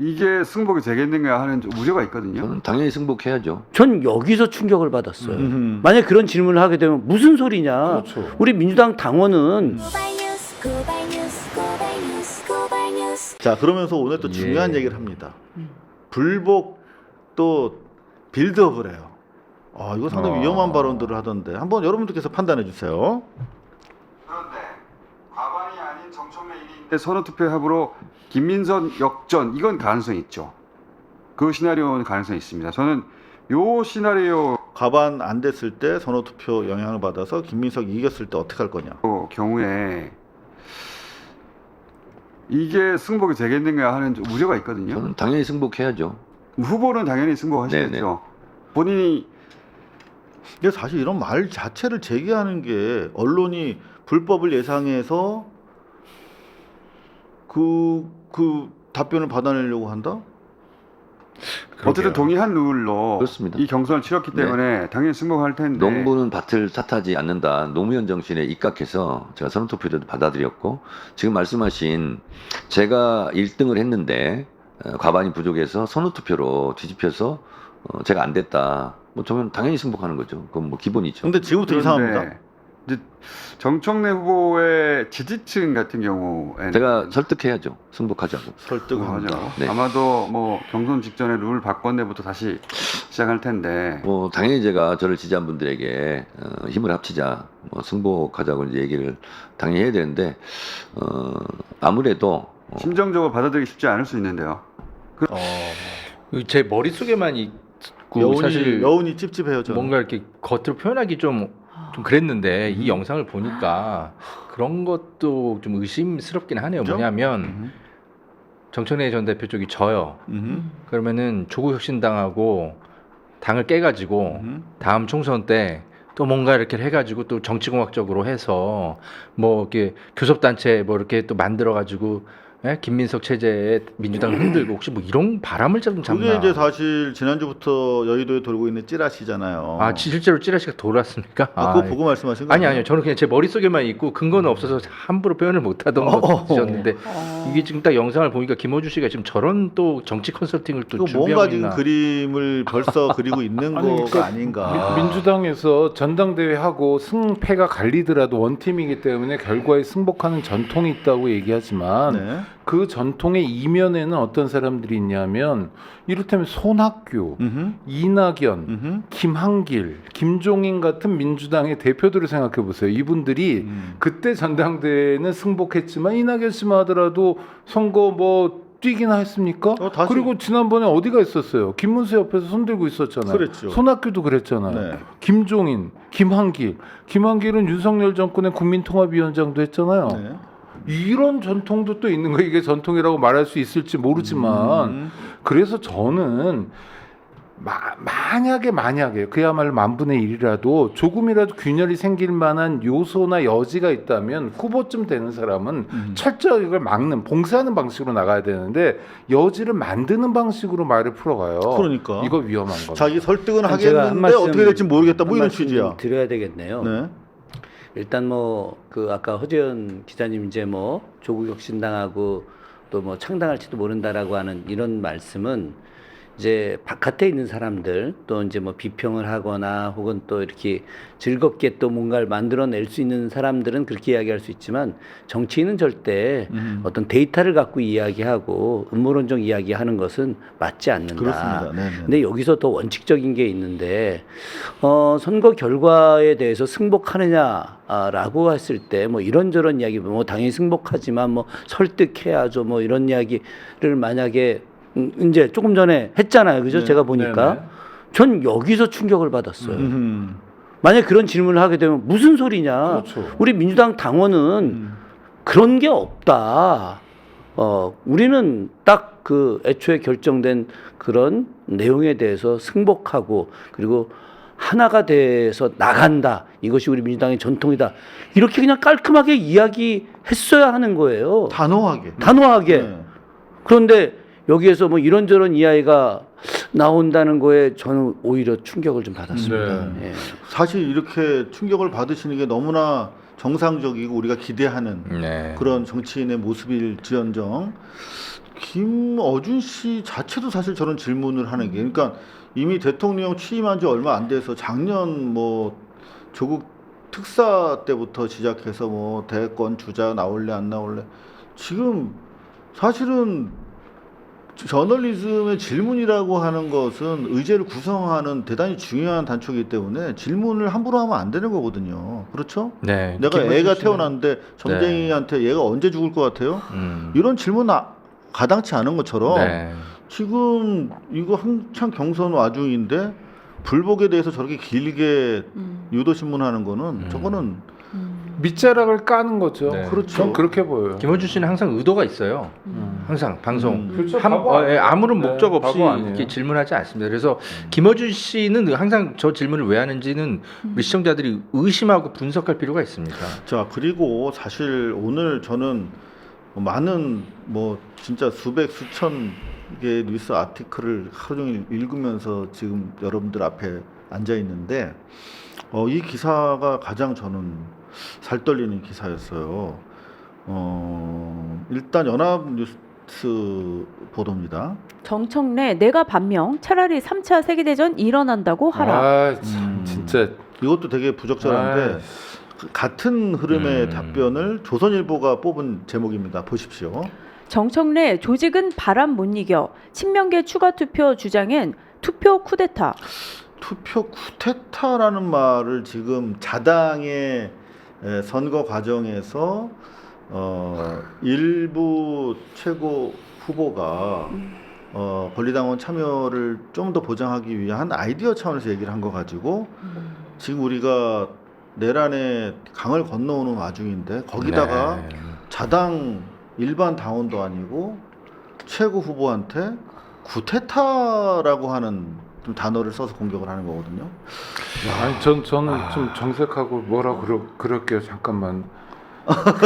이게 승복이 되겠는가 하는 좀 우려가 있거든요. 저는 당연히 승복해야죠. 전 여기서 충격을 받았어요. 음흠. 만약 그런 질문을 하게 되면 무슨 소리냐? 그렇죠. 우리 민주당 당원은 자, 그러면서 오늘 또 중요한 얘기를 합니다. 불복 또 빌드업을 해요. 아, 이거 상당히 위험한 발언들을 하던데 한번 여러분들께서 판단해 주세요. 그런데 과반이 아닌 정청래 1위인데 선호투표 합으로 김민선 역전 이건 가능성이 있죠. 그 시나리오는 가능성이 있습니다. 저는 요 시나리오 과반 안 됐을 때 선호투표 영향을 받아서 김민석이 이겼을 때 어떻게 할 거냐. 경우에 이게 승복이 되겠는가 하는 좀 우려가 있거든요. 저는 당연히 승복해야죠. 후보는 당연히 승복하시겠죠. 네네. 본인이 근데 사실 이런 말 자체를 제기하는 게 언론이 불법을 예상해서 그 답변을 받아내려고 한다? 어쨌든 동의한 룰로 그렇습니다. 이 경선을 치렀기 때문에 당연히 승복할 텐데 농부는 밭을 탓하지 않는다. 노무현 정신에 입각해서 제가 선언투표를 받아들였고 지금 말씀하신 제가 1등을 했는데 과반이 부족해서 선언투표로 뒤집혀서 제가 안 됐다. 뭐 저는 당연히 승복하는 거죠. 그건 뭐 기본이죠. 근데 지금부터 이상합니다. 이제 정청래 후보의 지지층 같은 경우에는 제가 설득해야죠. 승복하자고. 설득을 합니다. 하죠. 네. 아마도 뭐 경선 직전에 룰 바꿨네부터 다시 시작할 텐데 뭐 당연히 제가 저를 지지한 분들에게 힘을 합치자, 뭐 승복하자고 이제 얘기를 당연히 해야 되는데 아무래도 심정적으로 받아들이기 쉽지 않을 수 있는데요. 제 머릿속에만 있고 사실 여운이 찝찝해요. 저는. 뭔가 이렇게 겉으로 표현하기 좀 그랬는데 이 영상을 보니까 그런 것도 좀 의심스럽긴 하네요. 그죠? 뭐냐면 정청래 전 대표 쪽이 져요. 그러면은 조국혁신당하고 당을 깨가지고 다음 총선 때 또 뭔가 이렇게 해가지고 또 정치공학적으로 해서 뭐 이렇게 교섭단체 뭐 이렇게 또 만들어가지고 김민석 체제에 민주당을 흔들고 혹시 뭐 이런 바람을 좀 잡나? 그게 이제 사실 지난주부터 여의도에 돌고 있는 찌라시잖아요. 아 실제로 찌라시가 돌았습니까? 그거 보고 말씀하신 거예요? 아니요. 저는 그냥 제 머릿속에만 있고 근거는 없어서 함부로 표현을 못하던 것이었는데 이게 지금 딱 영상을 보니까 김어준 씨가 지금 저런 또 정치 컨설팅을 또 준비하고 뭔가 지금 있나. 그림을 벌써 그리고 있는 아니, 거가 그러니까 아닌가. 민주당에서 전당대회하고 승패가 갈리더라도 원팀이기 때문에 결과에 승복하는 전통이 있다고 얘기하지만 네. 그 전통의 이면에는 어떤 사람들이 있냐면 이를테면 손학규, 이낙연, 김한길, 김종인 같은 민주당의 대표들을 생각해 보세요. 이분들이 그때 전당대회는 승복했지만 이낙연 씨만 하더라도 선거 뭐 뛰기나 했습니까? 다시- 그리고 지난번에 어디가 있었어요? 김문수 옆에서 손들고 있었잖아요. 그랬죠. 손학규도 그랬잖아요. 네. 김종인, 김한길은 윤석열 정권의 국민통합위원장도 했잖아요. 네. 이런 전통도 또 있는 거예요. 이게 전통이라고 말할 수 있을지 모르지만 그래서 저는 만약에 그야말로 만분의 1이라도 조금이라도 균열이 생길 만한 요소나 여지가 있다면 후보쯤 되는 사람은 철저히 이걸 막는 봉쇄하는 방식으로 나가야 되는데 여지를 만드는 방식으로 말을 풀어가요. 그러니까. 이거 위험한 겁니다. 자기 설득은 아니, 제가 한 하겠는데 말씀- 어떻게 될지 모르겠다. 뭐 한 이런 말씀 취지야. 좀 드려야 되겠네요. 네. 일단 뭐 그 아까 허재현 기자님 이제 뭐 조국혁신당하고 또 뭐 창당할지도 모른다라고 하는 이런 말씀은 이제 바깥에 있는 사람들 또 이제 뭐 비평을 하거나 혹은 또 이렇게 즐겁게 또 뭔가를 만들어낼 수 있는 사람들은 그렇게 이야기할 수 있지만 정치인은 절대 어떤 데이터를 갖고 이야기하고 음모론적 이야기하는 것은 맞지 않는다. 그렇습니다. 네, 네. 근데 여기서 더 원칙적인 게 있는데 선거 결과에 대해서 승복하느냐라고 했을 때 뭐 이런저런 이야기 뭐 당연히 승복하지만 뭐 설득해야죠 뭐 이런 이야기를 만약에 이제 조금 전에 했잖아요. 그죠? 네, 제가 보니까 네네. 전 여기서 충격을 받았어요. 음. 만약 그런 질문을 하게 되면 무슨 소리냐? 그렇죠. 우리 민주당 당원은 그런 게 없다. 우리는 딱 그 애초에 결정된 그런 내용에 대해서 승복하고 그리고 하나가 돼서 나간다. 이것이 우리 민주당의 전통이다. 이렇게 그냥 깔끔하게 이야기했어야 하는 거예요. 단호하게. 네. 그런데 여기에서 뭐 이런저런 이야기가 나온다는 거에 저는 오히려 충격을 좀 받았습니다. 네. 예. 사실 이렇게 충격을 받으시는 게 너무나 정상적이고 우리가 기대하는 네. 그런 정치인의 모습일지언정 김어준 씨 자체도 사실 저런 질문을 하는 게, 그러니까 이미 대통령 취임한 지 얼마 안 돼서 작년 뭐 조국 특사 때부터 시작해서 뭐 대권 주자 나올래 안 나올래, 지금 사실은 저널리즘의 질문이라고 하는 것은 의제를 구성하는 대단히 중요한 단초이기 때문에 질문을 함부로 하면 안 되는 거거든요. 그렇죠? 네. 내가 김어준 애가 씨는- 태어났는데 점쟁이한테 얘가 언제 죽을 것 같아요? 이런 질문 가당치 않은 것처럼 네. 지금 이거 한창 경선 와중인데 불복에 대해서 저렇게 길게 유도 신문하는 거는 저거는 밑자락을 까는 거죠. 네. 그렇죠. 전 그렇게 보여요. 김어준 씨는 항상 의도가 있어요. 항상 방송. 그렇죠. 아무런 네, 목적 없이 바보 아니에요. 이렇게 질문하지 않습니다. 그래서 김어준 씨는 항상 저 질문을 왜 하는지는 우리 시청자들이 의심하고 분석할 필요가 있습니다. 자, 그리고 사실 오늘 저는 많은 뭐 진짜 수백 수천 개의 뉴스 아티클을 하루 종일 읽으면서 지금 여러분들 앞에 앉아 있는데 이 기사가 가장 저는 살떨리는 기사였어요. 일단 연합뉴스 보도입니다. 정청래 내가 반명 차라리 3차 세계대전 일어난다고 하라. 아, 참, 진짜. 이것도 되게 부적절한데 같은 흐름의 답변을 조선일보가 뽑은 제목입니다. 보십시오. 정청래 조직은 바람 못 이겨. 친명계 추가 투표 주장엔 투표 쿠데타. 투표 쿠데타라는 말을 지금 자당의 선거 과정에서 일부 최고 후보가 권리당원 참여를 좀 더 보장하기 위한 아이디어 차원에서 얘기를 한 거 가지고 지금 우리가 내란의 강을 건너오는 와중인데 거기다가 네. 자당 일반 당원도 아니고 최고 후보한테 쿠데타라고 하는 좀 단어를 써서 공격을 하는 거거든요. 아니 저는 좀 정색하고 뭐라 그럴게요. 잠깐만.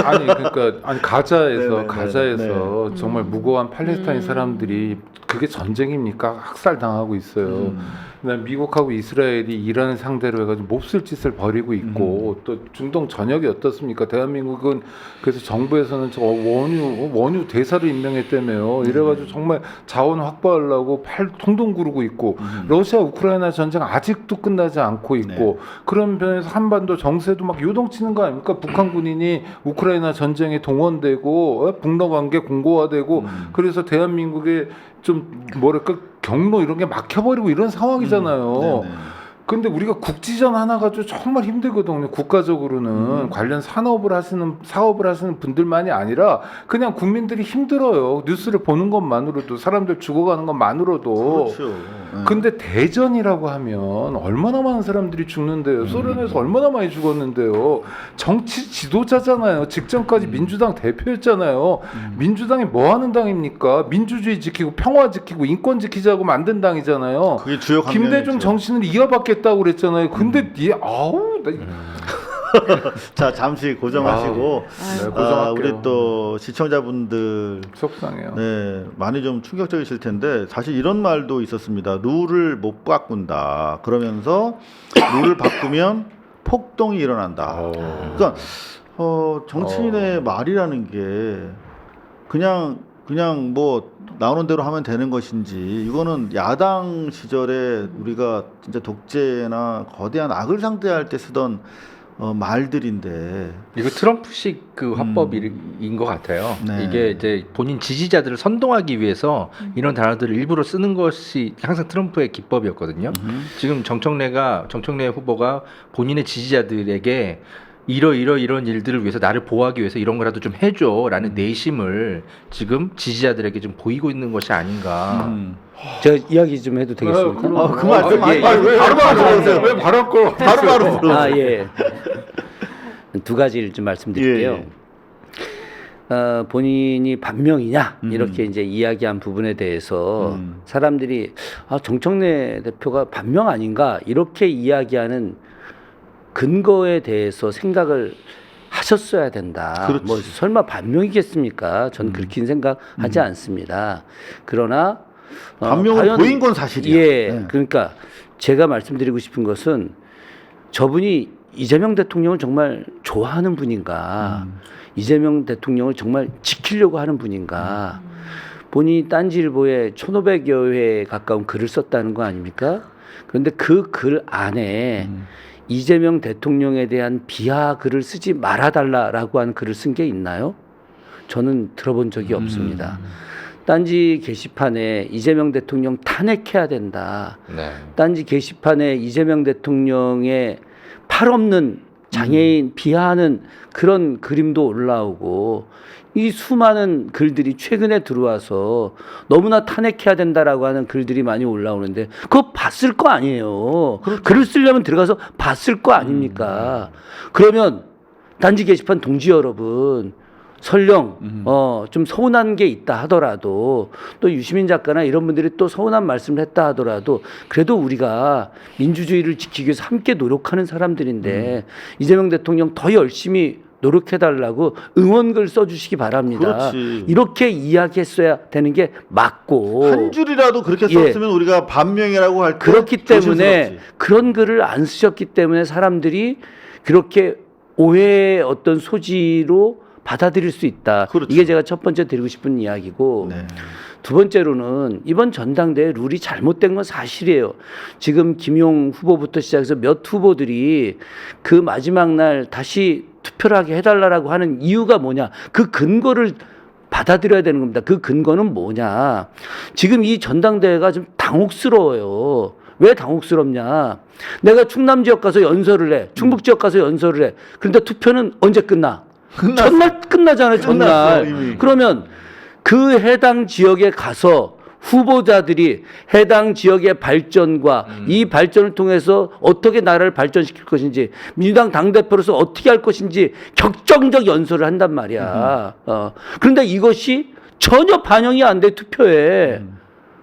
아니 그러니까 가자에서 네네네. 정말 무고한 팔레스타인 사람들이 그게 전쟁입니까? 학살당하고 있어요. 그다음에 미국하고 이스라엘이 이란을 상대로 해가지고 몹쓸 짓을 벌이고 있고 또 중동 전역이 어떻습니까? 대한민국은 그래서 정부에서는 저 원유 대사를 임명했다며요. 이래가지고 정말 자원 확보하려고 팔 통동 구르고 있고 러시아 우크라이나 전쟁 아직도 끝나지 않고 있고 그런 면에서 한반도 정세도 막 요동치는 거 아닙니까? 북한 군인이 우크라이나 전쟁에 동원되고 북러 관계 공고화되고 그래서 대한민국의 좀 뭐랄까 경로 이런 게 막혀버리고 이런 상황이잖아요. 근데 우리가 국지전 하나 가지고 정말 힘들거든요. 국가적으로는 관련 사업을 하시는 분들만이 아니라 그냥 국민들이 힘들어요. 뉴스를 보는 것만으로도 사람들 죽어가는 것만으로도. 그렇죠. 근데 대전이라고 하면 얼마나 많은 사람들이 죽는데요. 소련에서 얼마나 많이 죽었는데요. 정치 지도자잖아요. 직전까지 민주당 대표였잖아요. 민주당이 뭐 하는 당입니까? 민주주의 지키고 평화 지키고 인권 지키자고 만든 당이잖아요. 그게 주요 강령이죠. 김대중 정신을 이어받겠다고 그랬잖아요. 근데 자, 잠시 고정하시고 네, 고정할게요. 우리 또 시청자분들 속상해요. 네, 많이 좀 충격적이실 텐데 사실 이런 말도 있었습니다. 룰을 못 바꾼다. 그러면서 룰을 바꾸면 폭동이 일어난다. 그러니까 정치인의 말이라는 게 그냥 뭐 나오는 대로 하면 되는 것인지, 이거는 야당 시절에 우리가 진짜 독재나 거대한 악을 상대할 때 쓰던 말들인데 이거 트럼프식 그 화법인 것 같아요. 네. 이게 이제 본인 지지자들을 선동하기 위해서 이런 단어들을 일부러 쓰는 것이 항상 트럼프의 기법이었거든요. 지금 정청래 후보가 본인의 지지자들에게 이런 일들을 위해서 나를 보호하기 위해서 이런 거라도 좀 해줘라는 내심을 지금 지지자들에게 좀 보이고 있는 것이 아닌가. 제가 이야기 좀 해도 되겠습니까? 그 말씀 예, 예. 왜 바로 아, 예. 두 가지를 좀 말씀드릴게요. 본인이 반명이냐 이렇게 이제 이야기한 부분에 대해서 사람들이 정청래 대표가 반명 아닌가 이렇게 이야기하는 근거에 대해서 생각을 하셨어야 된다. 그렇지. 뭐 설마 반명이겠습니까? 전 그렇게는 생각하지 않습니다. 그러나 반명을 과연- 보인 건 사실이야. 예, 네. 그러니까 제가 말씀드리고 싶은 것은 저분이 이재명 대통령을 정말 좋아하는 분인가, 이재명 대통령을 정말 지키려고 하는 분인가. 본인이 딴지일보에 1,500여 회에 가까운 글을 썼다는 거 아닙니까? 그런데 그 글 안에 이재명 대통령에 대한 비하 글을 쓰지 말아달라라고 한 글을 쓴 게 있나요? 저는 들어본 적이 없습니다. 딴지 게시판에 이재명 대통령 탄핵해야 된다. 네. 딴지 게시판에 이재명 대통령의 팔 없는 장애인 비하하는 그런 그림도 올라오고 이 수많은 글들이 최근에 들어와서 너무나 탄핵해야 된다라고 하는 글들이 많이 올라오는데 그거 봤을 거 아니에요. 글을 쓰려면 들어가서 봤을 거 아닙니까? 그러면 딴지 게시판 동지 여러분 설령 좀 서운한 게 있다 하더라도 또 유시민 작가나 이런 분들이 또 서운한 말씀을 했다 하더라도 그래도 우리가 민주주의를 지키기 위해서 함께 노력하는 사람들인데 이재명 대통령 더 열심히 노력해달라고 응원글 써주시기 바랍니다. 그렇지. 이렇게 이야기했어야 되는 게 맞고 한 줄이라도 그렇게 예. 썼으면 우리가 반명이라고 할 때 그렇기 때문에 조심스럽지. 그런 글을 안 쓰셨기 때문에 사람들이 그렇게 오해의 어떤 소지로 받아들일 수 있다. 그렇죠. 이게 제가 첫 번째 드리고 싶은 이야기고 네. 두 번째로는 이번 전당대회 룰이 잘못된 건 사실이에요. 지금 김용 후보부터 시작해서 몇 후보들이 그 마지막 날 다시 투표를 하게 해달라고 하는 이유가 뭐냐. 그 근거를 받아들여야 되는 겁니다. 그 근거는 뭐냐. 지금 이 전당대회가 좀 당혹스러워요. 왜 당혹스럽냐. 내가 충남 지역 가서 연설을 해. 충북 지역 가서 연설을 해. 그런데 투표는 언제 끝나? 전날 끝나잖아요. 전날. 끝났어, 이미. 그러면 그 해당 지역에 가서 후보자들이 해당 지역의 발전과 이 발전을 통해서 어떻게 나라를 발전시킬 것인지 민주당 당대표로서 어떻게 할 것인지 격정적 연설을 한단 말이야. 그런데 이것이 전혀 반영이 안 돼 투표에.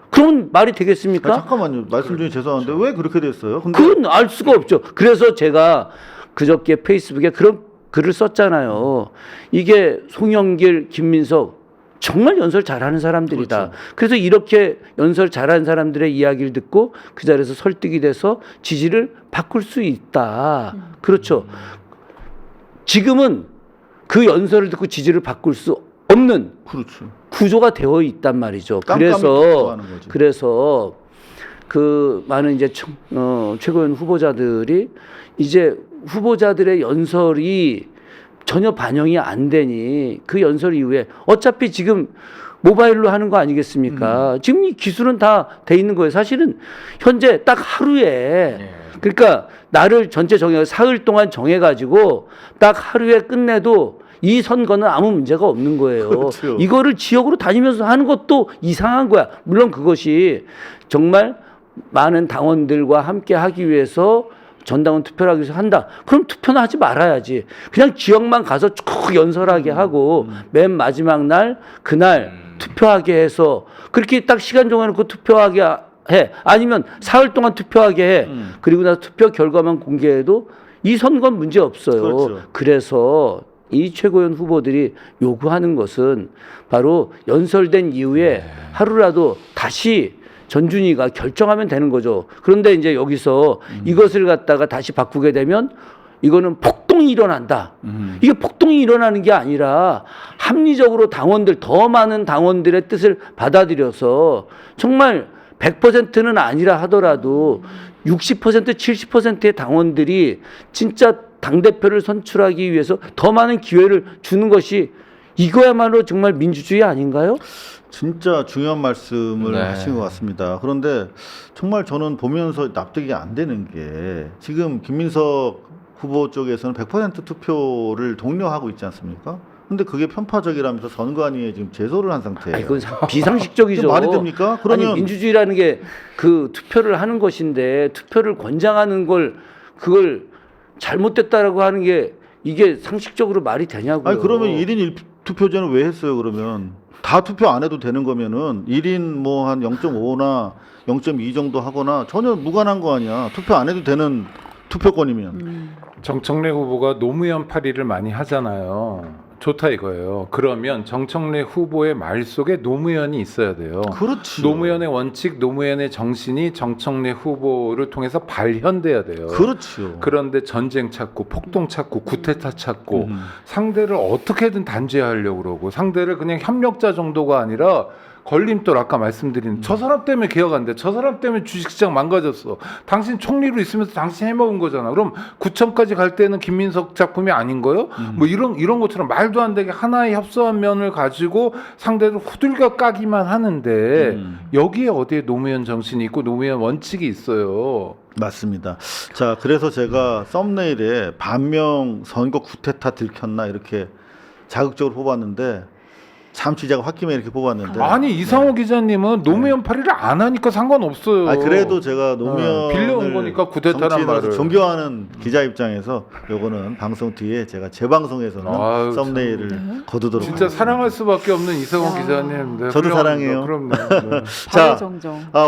그럼 말이 되겠습니까? 잠깐만요. 말씀 중에 죄송한데 왜 그렇게 됐어요? 근데 그건 알 수가 없죠. 그래서 제가 그저께 페이스북에 그런 글을 썼잖아요. 이게 송영길, 김민석 정말 연설 잘하는 사람들이다. 그렇죠. 그래서 이렇게 연설 잘하는 사람들의 이야기를 듣고 그 자리에서 설득이 돼서 지지를 바꿀 수 있다. 그렇죠. 지금은 그 연설을 듣고 지지를 바꿀 수 없는 그렇죠. 구조가 되어 있단 말이죠. 깜깜이 투표하는 거지. 그래서 그 많은 이제 최고위원 후보자들이 이제 후보자들의 연설이 전혀 반영이 안 되니 그 연설 이후에 어차피 지금 모바일로 하는 거 아니겠습니까? 지금 이 기술은 다 돼 있는 거예요. 사실은 현재 딱 하루에 그러니까 나를 전체 정해 사흘 동안 정해가지고 딱 하루에 끝내도 이 선거는 아무 문제가 없는 거예요. 그렇죠. 이거를 지역으로 다니면서 하는 것도 이상한 거야. 물론 그것이 정말 많은 당원들과 함께 하기 위해서 전당원 투표를 하기 위해서 한다. 그럼 투표는 하지 말아야지. 그냥 지역만 가서 쭉 연설하게 하고 맨 마지막 날 그날 투표하게 해서 그렇게 딱 시간 정해놓고 투표하게 해. 아니면 사흘 동안 투표하게 해. 그리고 나서 투표 결과만 공개해도 이 선거는 문제 없어요. 그렇죠. 그래서 이 최고위원 후보들이 요구하는 것은 바로 연설된 이후에 하루라도 다시 전준희가 결정하면 되는 거죠. 그런데 이제 여기서 이것을 갖다가 다시 바꾸게 되면 이거는 폭동이 일어난다. 이게 폭동이 일어나는 게 아니라 합리적으로 당원들, 더 많은 당원들의 뜻을 받아들여서 정말 100%는 아니라 하더라도 60%, 70%의 당원들이 진짜 당대표를 선출하기 위해서 더 많은 기회를 주는 것이 이거야말로 정말 민주주의 아닌가요? 진짜 중요한 말씀을 네. 하신 것 같습니다. 그런데 정말 저는 보면서 납득이 안 되는 게 지금 김민석 후보 쪽에서는 100% 투표를 독려하고 있지 않습니까? 근데 그게 편파적이라면서 선관위에 지금 제소를 한 상태예요. 아니, 그건 비상식적이죠. 그게 말이 됩니까? 그러면 아니, 민주주의라는 게 그 투표를 하는 것인데 투표를 권장하는 걸 그걸 잘못됐다라고 하는 게 이게 상식적으로 말이 되냐고요. 아니 그러면 1인 1투표제는 왜 했어요? 그러면 다 투표 안 해도 되는 거면은 1인 뭐 한 0.5나 0.2 정도 하거나 전혀 무관한 거 아니야. 투표 안 해도 되는 투표권이면. 정청래 후보가 노무현 파리를 많이 하잖아요. 좋다 이거예요. 그러면 정청래 후보의 말 속에 노무현이 있어야 돼요. 그렇지. 노무현의 원칙, 노무현의 정신이 정청래 후보를 통해서 발현돼야 돼요. 그렇죠. 그런데 전쟁 찾고 폭동 찾고 구테타 찾고 상대를 어떻게든 단죄하려고 그러고 상대를 그냥 협력자 정도가 아니라 걸림돌 아까 말씀드린 저 사람 때문에 개혁 안 돼. 저 사람 때문에 주식시장 망가졌어. 당신 총리로 있으면서 당신 해먹은 거잖아. 그럼 구청까지 갈 때는 김민석 작품이 아닌 거요? 뭐 이런 것처럼 말도 안 되게 하나의 협소한 면을 가지고 상대를 후들겨 까기만 하는데 여기에 어디에 노무현 정신이 있고 노무현 원칙이 있어요. 맞습니다. 자, 그래서 제가 썸네일에 반명 선거 구태타 들켰나 이렇게 자극적으로 뽑았는데 참 취재가 홧김에 이렇게 뽑았는데 아니 이상호 기자님은 노무현 파리를 안 하니까 상관없어요. 아, 그래도 제가 노무현 빌려온 거니까 구태타란 말을 존경하는 기자 입장에서 요거는 방송 뒤에 제가 재방송에서는 아유, 썸네일을 거두도록 진짜 하겠습니다. 사랑할 수밖에 없는 이상호 야. 기자님. 네, 저도 훌륭합니다. 사랑해요. 그럼요. 네. 자, 정정.